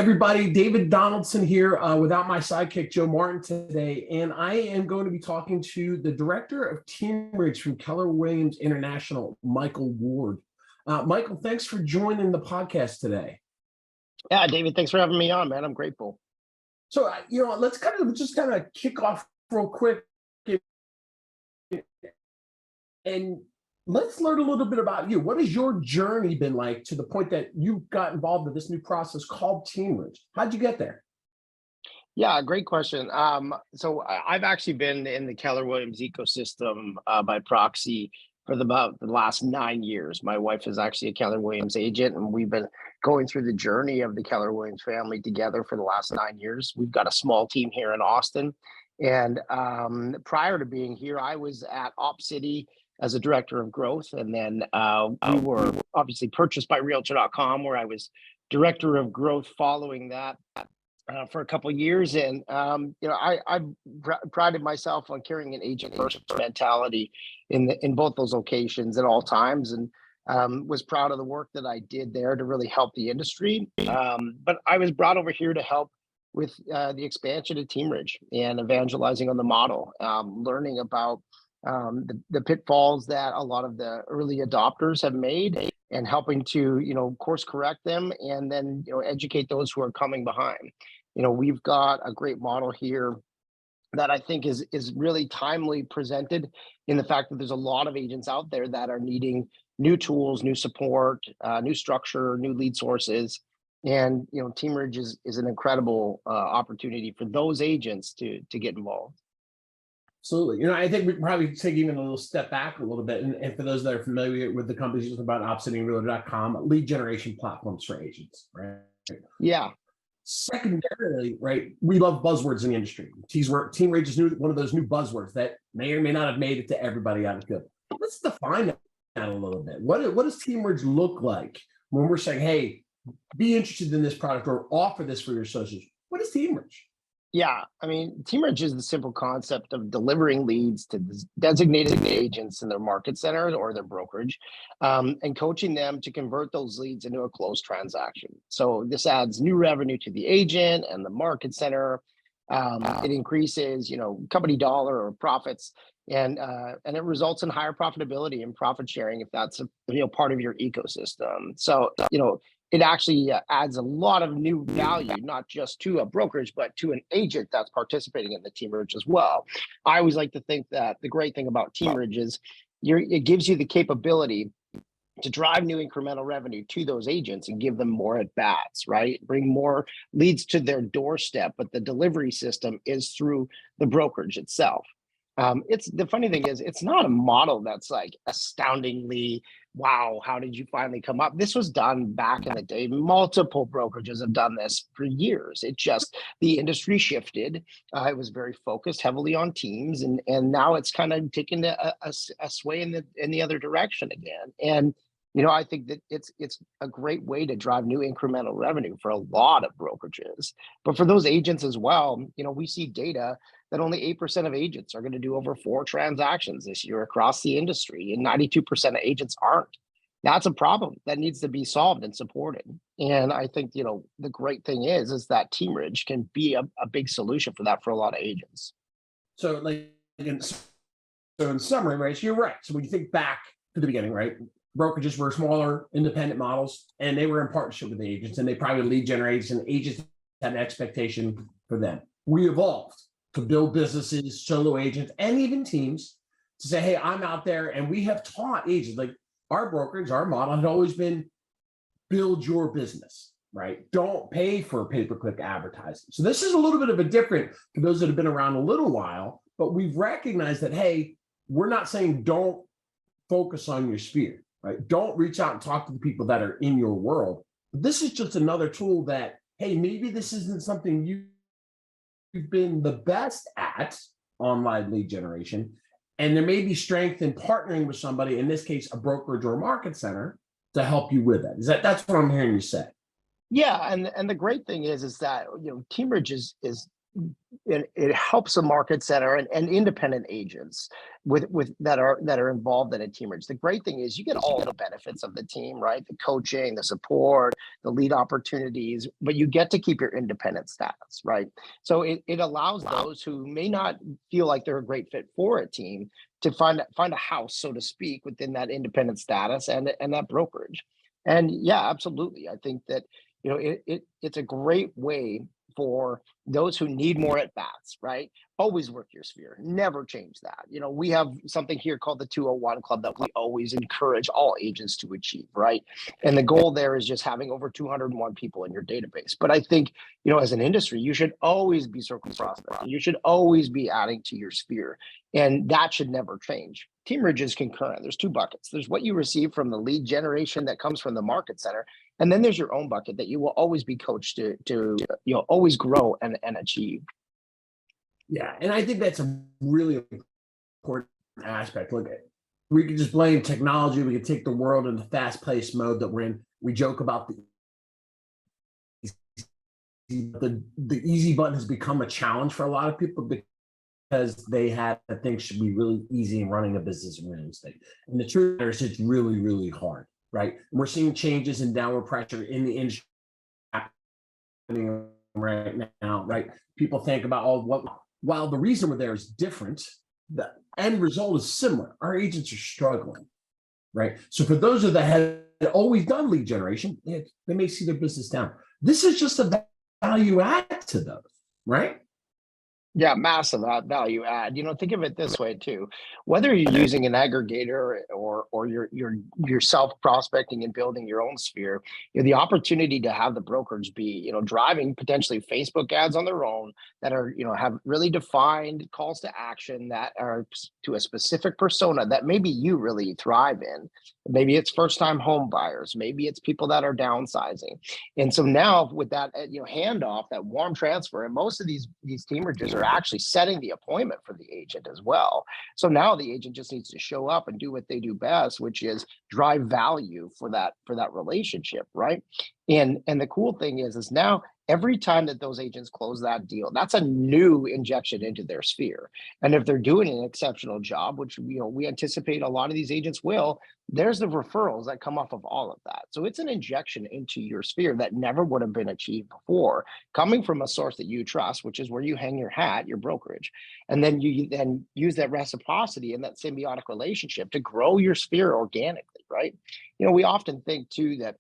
everybody. David Donaldson here without my sidekick, Joe Martin, today. And I am going to be talking to the director of Teamerage from Keller Williams International, Michael Ward. Michael, thanks for joining the podcast today. Yeah, David, thanks for having me on, man. I'm grateful. So, let's just kick off real quick. And let's learn a little bit about you. What has your journey been like to the point that you got involved in this new process called Teamerage? How'd you get there? Yeah, great question. So I've actually been in the Keller Williams ecosystem by proxy for about the last 9 years. My wife is actually a Keller Williams agent, and we've been going through the journey of the Keller Williams family together for the last 9 years. We've got a small team here in Austin. And prior to being here, I was at OpsCity as a director of growth. And then we were obviously purchased by Realtor.com, where I was director of growth following that for a couple of years. And, I've prided myself on carrying an agent first mentality in both those locations at all times. And was proud of the work that I did there to really help the industry. But I was brought over here to help with the expansion of Teamerage and evangelizing on the model, learning about the pitfalls that a lot of the early adopters have made and helping to, course correct them and then, educate those who are coming behind. We've got a great model here that I think is really timely presented in the fact that there's a lot of agents out there that are needing new tools, new support, new structure, new lead sources. And, Teamerage is an incredible opportunity for those agents to get involved. Absolutely. I think we probably take even a little step back a little bit. And for those that are familiar with the companies about OpsCity and Realtor.com, lead generation platforms for agents, right? Yeah. Secondarily, right, we love buzzwords in the industry. Teamerage is one of those new buzzwords that may or may not have made it to everybody out of good. Let's define that a little bit. What does Teamerage look like when we're saying, hey, be interested in this product or offer this for your associates? What is Teamerage? Yeah, Teamerage is the simple concept of delivering leads to designated agents in their market center or their brokerage, and coaching them to convert those leads into a closed transaction. So this adds new revenue to the agent and the market center. It increases, company dollar or profits, and it results in higher profitability and profit sharing if that's part of your ecosystem. So it actually adds a lot of new value, not just to a brokerage, but to an agent that's participating in the Teamerage as well. I always like to think that the great thing about Teamerage is it gives you the capability to drive new incremental revenue to those agents and give them more at bats, right? Bring more leads to their doorstep, but the delivery system is through the brokerage itself. The funny thing is, it's not a model that's like astoundingly, wow, how did you finally come up? This was done back in the day. Multiple brokerages have done this for years. The industry shifted. It was very focused heavily on teams, and now it's kind of taken a sway in the other direction again. And I think that it's a great way to drive new incremental revenue for a lot of brokerages, but for those agents as well. We see data that only 8% of agents are going to do over 4 transactions this year across the industry, and 92% of agents aren't. That's a problem that needs to be solved and supported. And I think, the great thing is that Teamerage can be a big solution for that for a lot of agents. So in summary, right, so you're right. So when you think back to the beginning, right, brokerages were smaller independent models, and they were in partnership with the agents, and they probably lead generators, and agents had an expectation for them. We evolved to build businesses, solo agents, and even teams to say, hey, I'm out there. And we have taught agents, like our brokerage, our model had always been build your business, right? Don't pay for pay-per-click advertising. So this is a little bit of a different for those that have been around a little while, but we've recognized that, hey, we're not saying don't focus on your sphere, right? Don't reach out and talk to the people that are in your world. This is just another tool that, hey, maybe this isn't something you've been the best at online lead generation, and there may be strength in partnering with somebody, in this case, a brokerage or a market center, to help you with that. That's what I'm hearing you say? Yeah, and the great thing is that Teamerage is it helps the market center and independent agents with that are involved in a teamerage. The great thing is you get all the benefits of the team, right? The coaching, the support, the lead opportunities, but you get to keep your independent status, right? So it allows those who may not feel like they're a great fit for a team to find a house, so to speak, within that independent status and that brokerage. And yeah, absolutely. I think that it's a great way for those who need more at bats, right? Always work your sphere, never change that. We have something here called the 201 Club that we always encourage all agents to achieve, right? And the goal there is just having over 201 people in your database. But I think, as an industry, you should always be circle prospecting. You should always be adding to your sphere, and that should never change. Teamerage is concurrent. There's two buckets. There's what you receive from the lead generation that comes from the market center, and then there's your own bucket that you will always be coached to always grow and achieve. Yeah, and I think that's a really important aspect. Look, we could just blame technology. We could take the world in the fast-paced mode that we're in. We joke about the easy button has become a challenge for a lot of people because they have to think should be really easy in running a business in real estate. And the truth is, it's really, really hard, right? And we're seeing changes and downward pressure in the industry happening right now, right? People think about while the reason we're there is different, the end result is similar. Our agents are struggling, right? So for those of that have always done lead generation, they may see their business down. This is just a value add to those, right? Yeah, massive value add. Think of it this way too. Whether you're using an aggregator or you're self prospecting and building your own sphere, the opportunity to have the brokerage be, driving potentially Facebook ads on their own that are, have really defined calls to action that are to a specific persona that maybe you really thrive in. Maybe it's first time home buyers. Maybe it's people that are downsizing. And so now with that, handoff, that warm transfer, and most of these teamerages are actually setting the appointment for the agent as well. So now the agent just needs to show up and do what they do best, which is drive value for that relationship, right? And the cool thing is now every time that those agents close that deal, that's a new injection into their sphere. And if they're doing an exceptional job, which we anticipate a lot of these agents will, there's the referrals that come off of all of that. So it's an injection into your sphere that never would have been achieved before, coming from a source that you trust, which is where you hang your hat, your brokerage. And then you then use that reciprocity and that symbiotic relationship to grow your sphere organically, right? We often think too that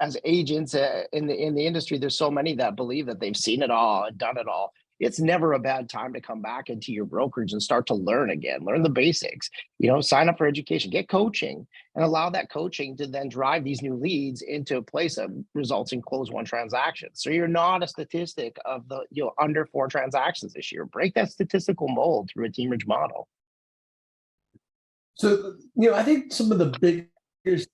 as agents in the industry, there's so many that believe that they've seen it all and done it all. It's never a bad time to come back into your brokerage and start to learn again, learn the basics, sign up for education, get coaching, and allow that coaching to then drive these new leads into a place that results in close one transactions. So you're not a statistic of the under 4 transactions this year. Break that statistical mold through a teamerage model. So, I think some of the biggest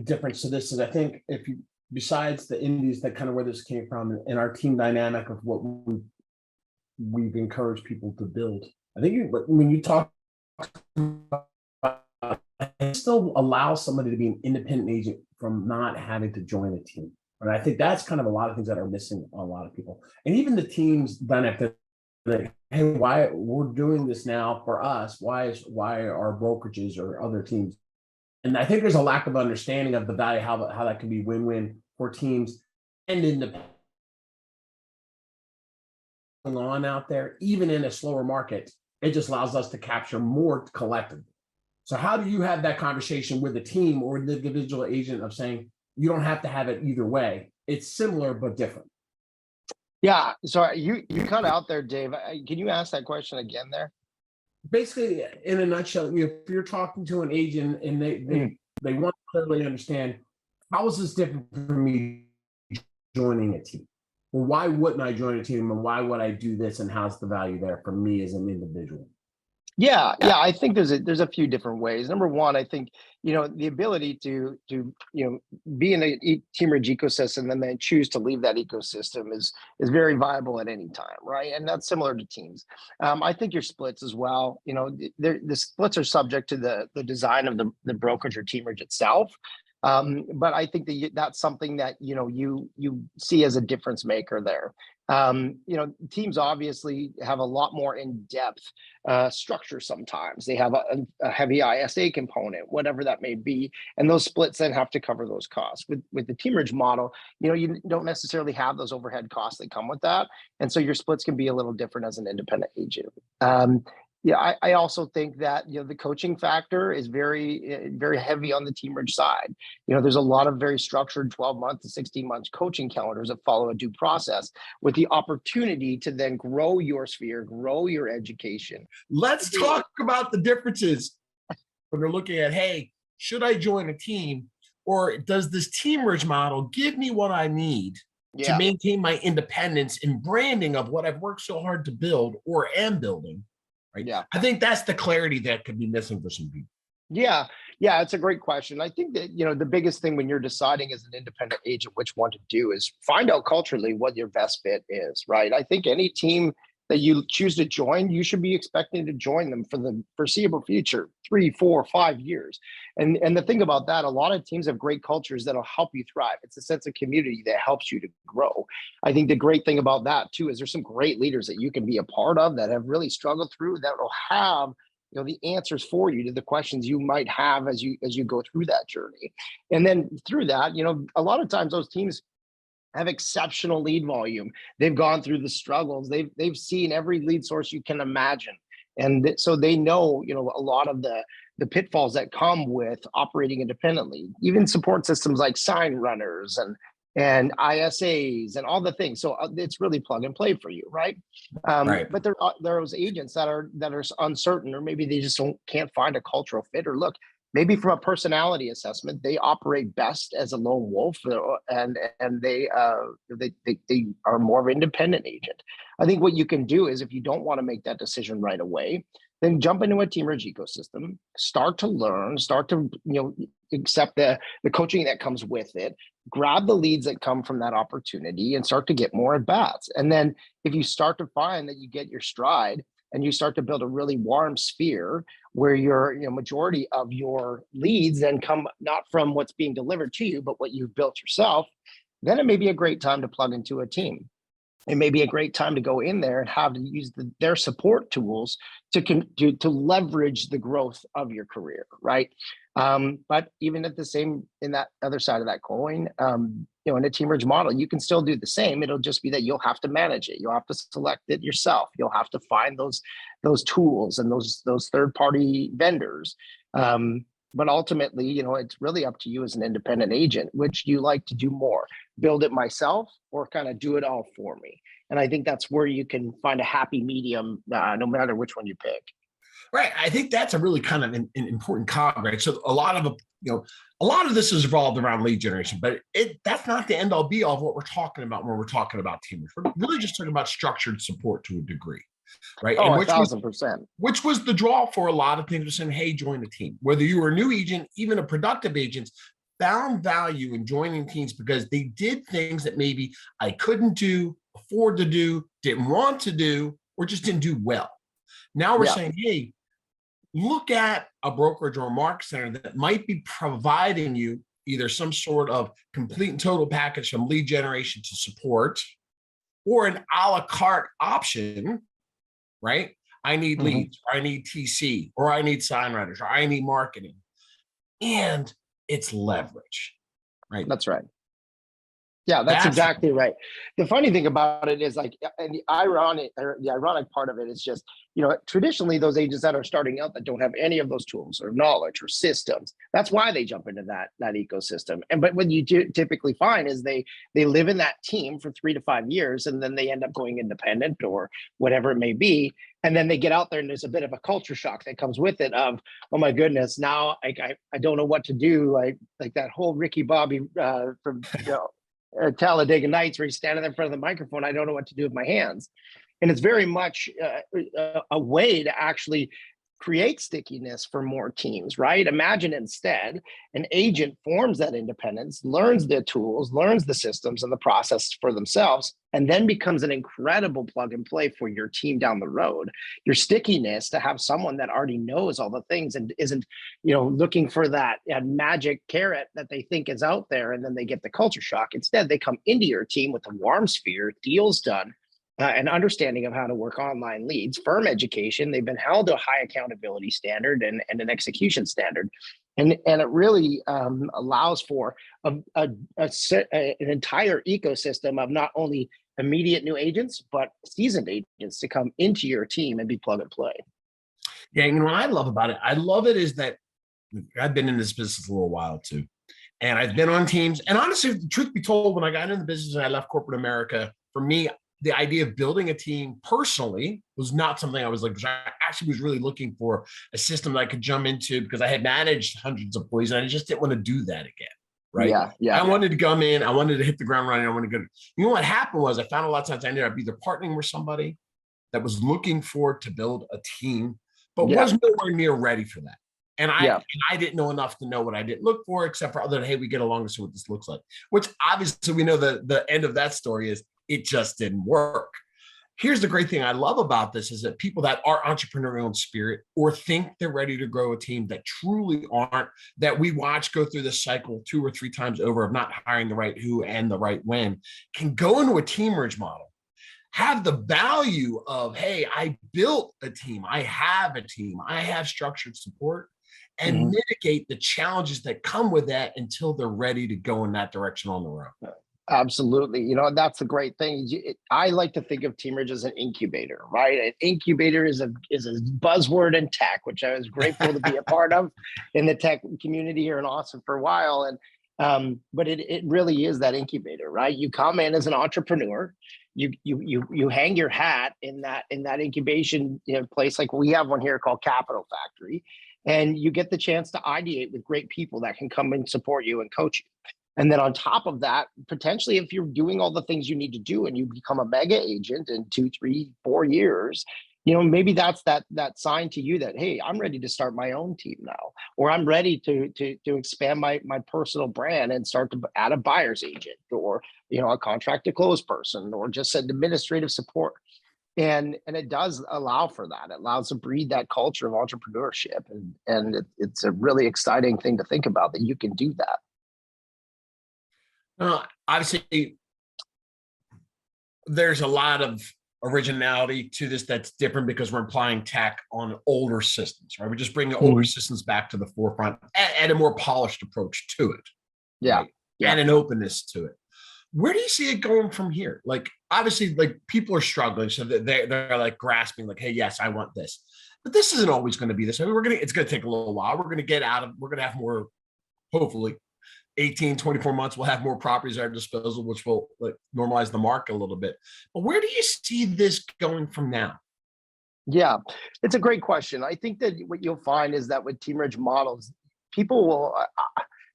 difference to this is, I think if you, besides the indies, that kind of where this came from and our team dynamic of what we've encouraged people to build. I think when you talk, it still allows somebody to be an independent agent from not having to join a team. And I think that's kind of a lot of things that are missing on a lot of people. And even the teams benefit. Hey, why we're doing this now for us? Why our brokerages or other teams? And I think there's a lack of understanding of the value, how that can be win-win for teams and independent on out there, even in a slower market. It just allows us to capture more collectively. So how do you have that conversation with the team or the individual agent of saying you don't have to have it either way? It's similar but different. Yeah. So you cut out there, Dave. Can you ask that question again there? Basically, in a nutshell, if you're talking to an agent and they want to clearly understand, how is this different from me joining a team? Well, why wouldn't I join a team, and why would I do this, and how's the value there for me as an individual? Yeah, I think there's a few different ways. Number one, I think the ability to be in a teamerage ecosystem and then choose to leave that ecosystem is very viable at any time, right? And that's similar to teams. I think your splits as well. The splits are subject to the design of the brokerage or teamerage itself. But I think that's something that you see as a difference maker there. Teams obviously have a lot more in-depth structure sometimes. They have a heavy ISA component, whatever that may be, and those splits then have to cover those costs. With the teamerage model, you don't necessarily have those overhead costs that come with that, and so your splits can be a little different as an independent agent. I also think that the coaching factor is very heavy on the teamerage side. There's a lot of very structured 12-month to 16-month coaching calendars that follow a due process with the opportunity to then grow your sphere, grow your education. Let's talk about the differences when they're looking at, hey, should I join a team, or does this teamerage model give me what I need to maintain my independence and branding of what I've worked so hard to build or am building? Right. Yeah. I think that's the clarity that could be missing for some people. Yeah, it's a great question. I think that the biggest thing when you're deciding as an independent agent which one to do is find out culturally what your best fit is, right? I think any team that you choose to join, you should be expecting to join them for the foreseeable future, 3, 4, 5 years. And the thing about that, a lot of teams have great cultures that'll help you thrive. It's a sense of community that helps you to grow. I think the great thing about that too is there's some great leaders that you can be a part of that have really struggled through, that will have the answers for you to the questions you might have as you go through that journey. And then through that, a lot of times those teams have exceptional lead volume. They've gone through the struggles. They've seen every lead source you can imagine. And so they know, a lot of the pitfalls that come with operating independently, even support systems like sign runners and ISAs and all the things. So it's really plug and play for you, right? Right. But there are those agents that are uncertain, or maybe they just can't find a cultural fit, or look, maybe from a personality assessment, they operate best as a lone wolf, and they are more of an independent agent. I think what you can do is, if you don't want to make that decision right away, then jump into a teamerage ecosystem, start to learn, start to accept the coaching that comes with it, grab the leads that come from that opportunity, and start to get more at bats. And then if you start to find that you get your stride and you start to build a really warm sphere where your majority of your leads then come not from what's being delivered to you, but what you've built yourself, then it may be a great time to plug into a team. It may be a great time to go in there and have to use their support tools to leverage the growth of your career, right? But even in that other side of that coin, in a teamerage model, you can still do the same. It'll just be that you'll have to manage it. You'll have to select it yourself. You'll have to find those tools and those third-party vendors. But ultimately, it's really up to you as an independent agent, which you like to do more, build it myself or kind of do it all for me. And I think that's where you can find a happy medium, no matter which one you pick. Right. I think that's a really kind of an important cog, right? So a lot of this is revolved around lead generation, but that's not the end all be all of what we're talking about when we're talking about teamers. We're really just talking about structured support to a degree. Right. Oh, and 1,000%. Which was the draw for a lot of things, saying, hey, join the team. Whether you were a new agent, even a productive agent, found value in joining teams because they did things that maybe I couldn't do, afford to do, didn't want to do, or just didn't do well. Now we're saying, hey, look at a brokerage or a market center that might be providing you either some sort of complete and total package from lead generation to support, or an a la carte option. Right? I need leads, or I need TC, or I need sign writers, or I need marketing. And it's leverage, right? That's right. Yeah, that's exactly right. The funny thing about it is, like, and the ironic part of it is just, traditionally those agents that are starting out that don't have any of those tools or knowledge or systems, that's why they jump into that ecosystem. But what you typically find is they live in that team for 3 to 5 years, and then they end up going independent or whatever it may be. And then they get out there and there's a bit of a culture shock that comes with it of, oh my goodness, now I don't know what to do. Like that whole Ricky Bobby from Talladega Nights, where he's standing in front of the microphone. I don't know what to do with my hands. And it's very much a way to actually create stickiness for more teams, right? Imagine instead an agent forms that independence, learns the tools, learns the systems and the process for themselves, and then becomes an incredible plug and play for your team down the road. Your stickiness to have someone that already knows all the things and isn't, looking for that magic carrot that they think is out there, and then they get the culture shock. Instead, they come into your team with a warm sphere, deals done, an understanding of how to work online leads, firm education. They've been held to a high accountability standard and an execution standard. And it really allows for an entire ecosystem of not only immediate new agents, but seasoned agents to come into your team and be plug and play. Yeah, what I love about it, is that I've been in this business a little while too. And I've been on teams. And honestly, the truth be told, when I got into the business and I left corporate America, for me, the idea of building a team personally was not something I was like, I actually was really looking for a system that I could jump into, because I had managed hundreds of employees and I just didn't want to do that again. Right. Yeah. I wanted to come in. I wanted to hit the ground running. I wanted to go. What happened was I found a lot of times I ended up either partnering with somebody that was looking to build a team, but was nowhere near ready for that. And I didn't know enough to know what I didn't look for, except for other than, hey, we get along to see what this looks like, which obviously we know the end of that story is it just didn't work. Here's the great thing I love about this is that people that are entrepreneurial in spirit or think they're ready to grow a team that truly aren't, that we watch go through this cycle 2 or 3 times over of not hiring the right who and the right when, can go into a Teamerage model, have the value of, hey, I built a team, I have a team, I have structured support, and mitigate the challenges that come with that until they're ready to go in that direction on their own. Absolutely. That's the great thing. I like to think of Teamerage as an incubator, right? An incubator is a buzzword in tech, which I was grateful to be a part of in the tech community here in Austin for a while. And but it really is that incubator, right? You come in as an entrepreneur, you hang your hat in that incubation place, like we have one here called Capital Factory, and you get the chance to ideate with great people that can come and support you and coach you. And then on top of that, potentially, if you're doing all the things you need to do and you become a mega agent in 2, 3, 4 years, maybe that's that sign to you that, hey, I'm ready to start my own team now, or I'm ready to expand my personal brand and start to add a buyer's agent, or a contract to close person, or just an administrative support. And it does allow for that. It allows to breed that culture of entrepreneurship, and it's a really exciting thing to think about that you can do that. Obviously, there's a lot of originality to this that's different because we're applying tech on older systems, right? We're just bringing older systems back to the forefront and a more polished approach to it. Right? And an openness to it. Where do you see it going from here? Like, obviously, like people are struggling, so they're like grasping, like, hey, yes, I want this, but this isn't always going to be this. I mean, it's going to take a little while. We're going to have more, hopefully 18, 24 months, we'll have more properties at our disposal, which will normalize the market a little bit. But where do you see this going from now? Yeah, it's a great question. I think that what you'll find is that with Teamerage models, people will,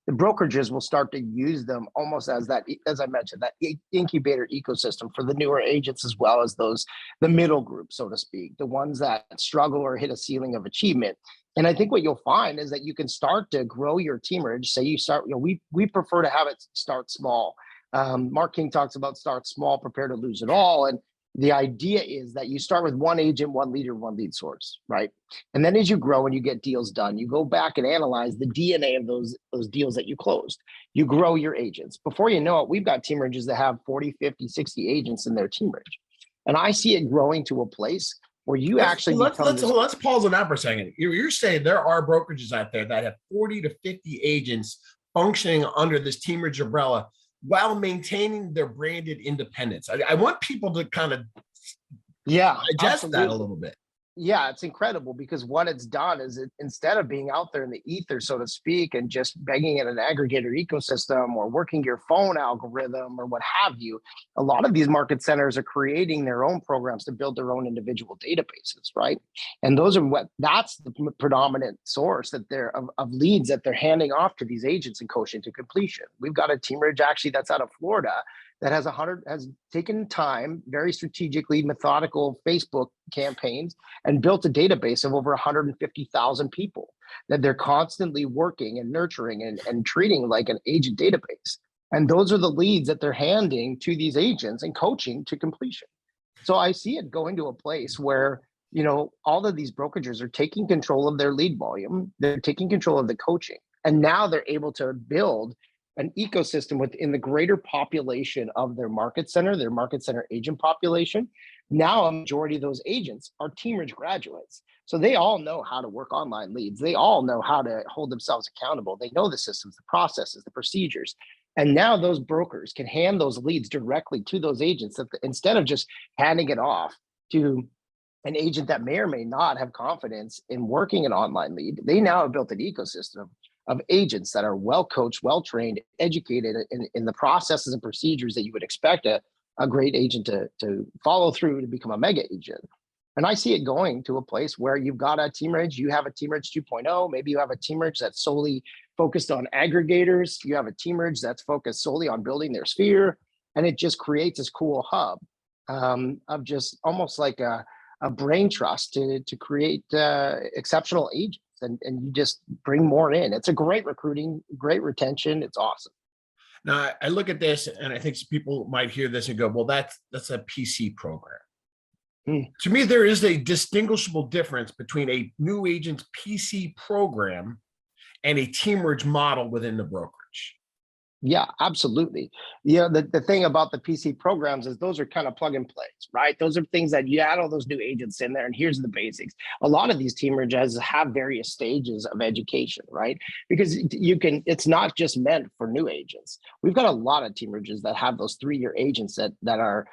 the brokerages will start to use them almost as that, as I mentioned, that incubator ecosystem for the newer agents, as well as the middle group, so to speak, the ones that struggle or hit a ceiling of achievement. And I think what you'll find is that you can start to grow your Teamerage. Say you start, we prefer to have it start small. Mark King talks about start small, prepare to lose it all. And the idea is that you start with one agent, one leader, one lead source, right? And then as you grow and you get deals done, you go back and analyze the DNA of those deals that you closed. You grow your agents. Before you know it, we've got Teamerages that have 40, 50, 60 agents in their Teamerage. And I see it growing to a place where you actually let's pause on that for a second. You're saying there are brokerages out there that have 40 to 50 agents functioning under this Teamerage umbrella while maintaining their branded independence. I want people to kind of digest that a little bit. Yeah, it's incredible because what it's done is instead of being out there in the ether, so to speak, and just begging in an aggregator ecosystem or working your phone algorithm or what have you, a lot of these market centers are creating their own programs to build their own individual databases, right? And that's the predominant source that of leads that they're handing off to these agents and coaching to completion. We've got a Teamerage actually that's out of Florida that has taken time, very strategically methodical Facebook campaigns, and built a database of over 150,000 people that they're constantly working and nurturing and treating like an agent database. And those are the leads that they're handing to these agents and coaching to completion. So I see it going to a place where, all of these brokerages are taking control of their lead volume, they're taking control of the coaching, and now they're able to build an ecosystem within the greater population of their market center agent population. Now a majority of those agents are Teamerage graduates. So they all know how to work online leads. They all know how to hold themselves accountable. They know the systems, the processes, the procedures. And now those brokers can hand those leads directly to those agents instead of just handing it off to an agent that may or may not have confidence in working an online lead. They now have built an ecosystem of agents that are well coached, well trained, educated in the processes and procedures that you would expect a great agent to follow through to become a mega agent. And I see it going to a place where you've got a Teamerage, you have a Teamerage 2.0, maybe you have a Teamerage that's solely focused on aggregators, you have a Teamerage that's focused solely on building their sphere, and it just creates this cool hub of just almost like a brain trust to create exceptional agents. And you just bring more in. It's a great recruiting, great retention. It's awesome. Now, I look at this and I think some people might hear this and go, well, that's a PC program. To me, there is a distinguishable difference between a new agent's PC program and a Teamerage model within the brokerage. Yeah, absolutely. The thing about the PC programs is those are kind of plug and plays, right? Those are things that you add all those new agents in there, and here's the basics. A lot of these Teamerages have various stages of education, right? Because it's not just meant for new agents. We've got a lot of Teamerages that have those 3-year agents that are,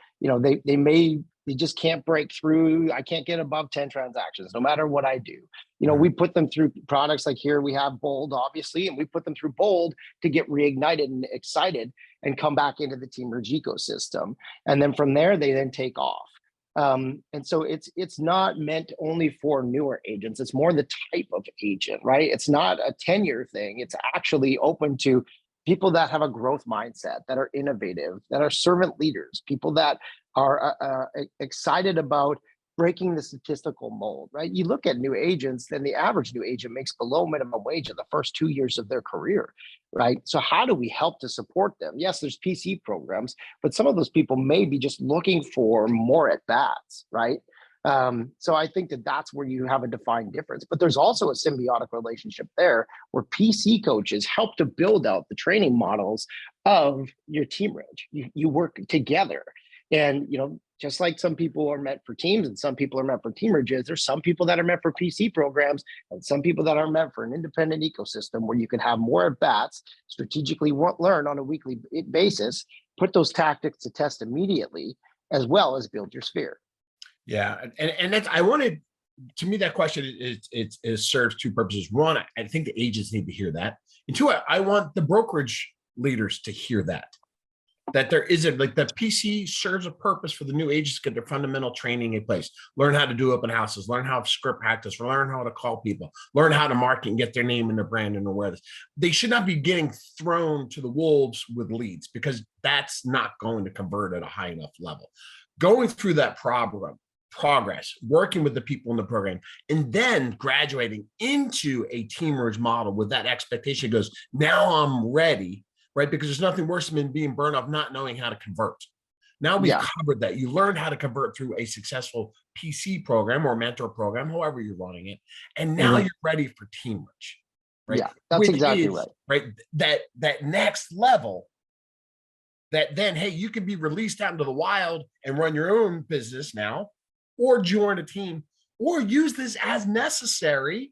they just can't break through. I can't get above 10 transactions, no matter what I do. We put them through products like here we have Bold, obviously, and we put them through Bold to get reignited and excited and come back into the Teamerage ecosystem. And then from there, they then take off. And so it's not meant only for newer agents. It's more the type of agent, right? It's not a tenure thing. It's actually open to people that have a growth mindset, that are innovative, that are servant leaders, people that are excited about breaking the statistical mold, right? You look at new agents, then the average new agent makes below minimum wage in the first 2 years of their career, right? So how do we help to support them? Yes, there's PC programs, but some of those people may be just looking for more at bats, right? So I think that's where you have a defined difference, but there's also a symbiotic relationship there where PC coaches help to build out the training models of your Teamerage. You work together. And, just like some people are meant for teams and some people are meant for Teamerages, there's some people that are meant for PC programs and some people that are meant for an independent ecosystem where you can have more at bats, strategically learn on a weekly basis, put those tactics to test immediately, as well as build your sphere. Yeah. And that's, to me, that question it serves two purposes. One, I think the agents need to hear that. And two, I want the brokerage leaders to hear that there isn't, like, the PC serves a purpose for the new agents to get their fundamental training in place, learn how to do open houses, learn how to script practice, learn how to call people, learn how to market and get their name and their brand and awareness. They should not be getting thrown to the wolves with leads, because that's not going to convert at a high enough level. Going through that progress, working with the people in the program, and then graduating into a Teamerage model with that expectation goes, now I'm ready, right? Because there's nothing worse than being burned off not knowing how to convert. Now we've covered that. You learned how to convert through a successful PC program or mentor program, however you're running it. And now you're ready for Teamerage, right? Yeah, that's exactly right. Right. That next level, that then, hey, you can be released out into the wild and run your own business now, or join a team, or use this as necessary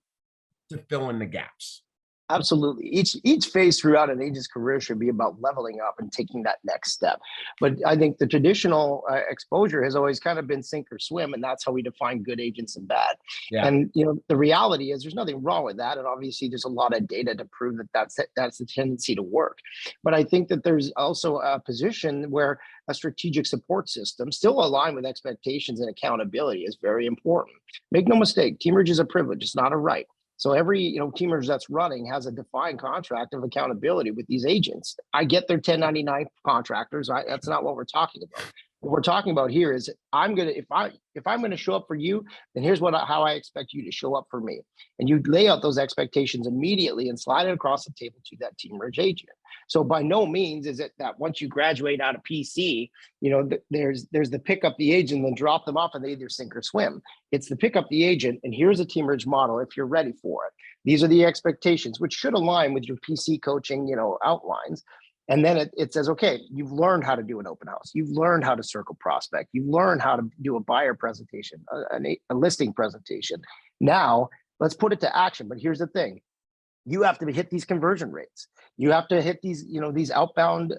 to fill in the gaps. Absolutely. Each phase throughout an agent's career should be about leveling up and taking that next step. But I think the traditional exposure has always kind of been sink or swim, and that's how we define good agents and bad. Yeah. And the reality is there's nothing wrong with that, and obviously there's a lot of data to prove that that's the tendency to work. But I think that there's also a position where a strategic support system still aligned with expectations and accountability is very important. Make no mistake, Teamerage is a privilege; it's not a right. So every, Teamerage that's running has a defined contract of accountability with these agents. I get their 1099 contractors. That's not what we're talking about. What we're talking about here is if I'm gonna show up for you, then here's how I expect you to show up for me. And you lay out those expectations immediately and slide it across the table to that Teamerage agent. So by no means is it that once you graduate out of PC, there's the pick up the agent and then drop them off and they either sink or swim. It's the pick up the agent and here's a Teamerage model if you're ready for it. These are the expectations, which should align with your PC coaching, outlines. And then it says, okay, you've learned how to do an open house. You've learned how to circle prospect. You've learned how to do a buyer presentation, a listing presentation. Now let's put it to action. But here's the thing. You have to hit these conversion rates. You have to hit these, these outbound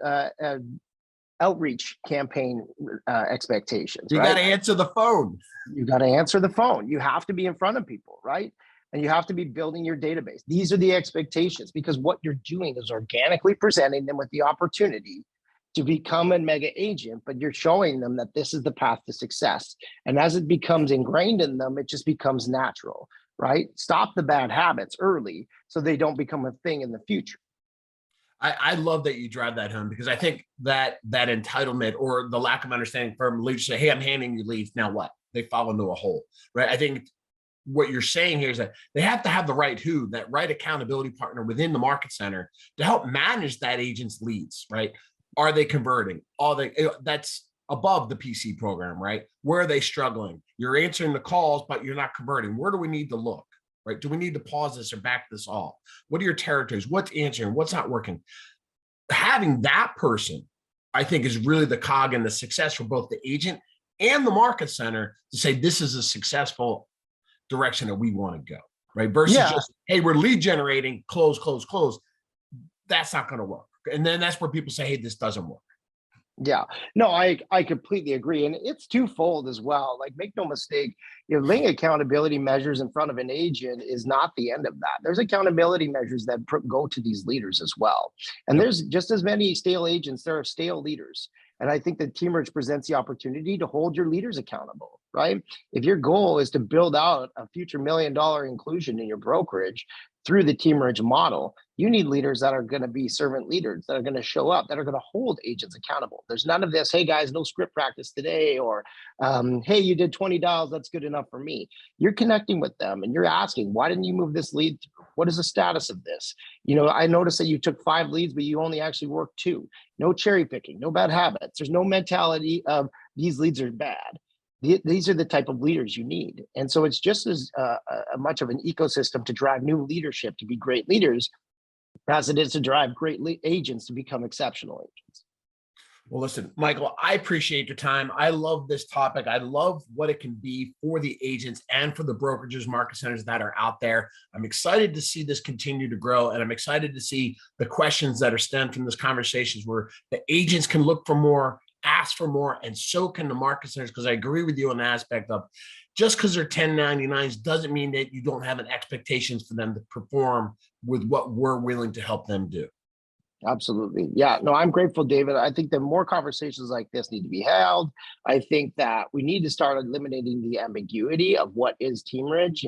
outreach campaign expectations. You got to answer the phone. You got to answer the phone. You have to be in front of people, right? And you have to be building your database. These are the expectations because what you're doing is organically presenting them with the opportunity to become a mega agent, but you're showing them that this is the path to success. And as it becomes ingrained in them, it just becomes natural, right? Stop the bad habits early so they don't become a thing in the future. I love that you drive that home because I think that entitlement or the lack of understanding from leaders say, hey, I'm handing you leads. Now what? They fall into a hole, right? I think what you're saying here is that they have to have the right that right accountability partner within the market center to help manage that agent's leads, right? Are they converting? That's above the PC program, right? Where are they struggling? You're answering the calls, but you're not converting. Where do we need to look, right? Do we need to pause this or back this off? What are your territories? What's answering? What's not working? Having that person, I think, is really the cog in the success for both the agent and the market center to say, this is a successful direction that we want to go, right? Versus just, hey, we're lead generating, close. That's not going to work. And then that's where people say, hey, this doesn't work. Yeah, no, I completely agree. And it's twofold as well. Like, make no mistake, laying accountability measures in front of an agent is not the end of that. There's accountability measures that go to these leaders as well. And there's just as many stale agents, there are stale leaders. And I think that Teamerage presents the opportunity to hold your leaders accountable, right? If your goal is to build out a future $1 million inclusion in your brokerage through the Teamerage model, you need leaders that are going to be servant leaders, that are going to show up, that are going to hold agents accountable. There's none of this, hey guys, no script practice today, or hey, you did 20 dials, that's good enough for me. You're connecting with them and you're asking, why didn't you move this lead through? What is the status of this? I noticed that you took 5 leads, but you only actually worked 2. No cherry picking, no bad habits. There's no mentality of these leads are bad. These are the type of leaders you need. And so it's just as much of an ecosystem to drive new leadership to be great leaders as it is to drive great agents to become exceptional agents. Well, listen, Michael, I appreciate your time. I love this topic. I love what it can be for the agents and for the brokerages, market centers that are out there. I'm excited to see this continue to grow. And I'm excited to see the questions that are stemmed from this conversations where the agents can look for more, ask for more, and so can the market centers, because I agree with you on the aspect of just because they're 1099s doesn't mean that you don't have an expectations for them to perform with what we're willing to help them do. Absolutely. Yeah, no, I'm grateful, David. I think that more conversations like this need to be held. I think that we need to start eliminating the ambiguity of what is Teamerage.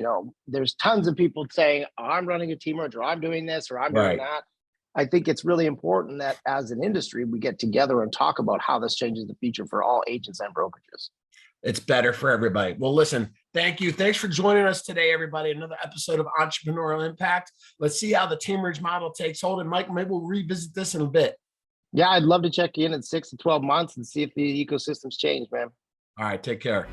There's tons of people saying, oh, I'm running a Teamerage, or I'm doing this, or I'm doing that. I think it's really important that as an industry, we get together and talk about how this changes the future for all agents and brokerages. It's better for everybody. Well, listen, thank you. Thanks for joining us today, everybody. Another episode of Entrepreneurial Impact. Let's see how the Teamerage model takes hold. And Mike, maybe we'll revisit this in a bit. Yeah, I'd love to check in 6 to 12 months and see if the ecosystem's changed, man. All right, take care.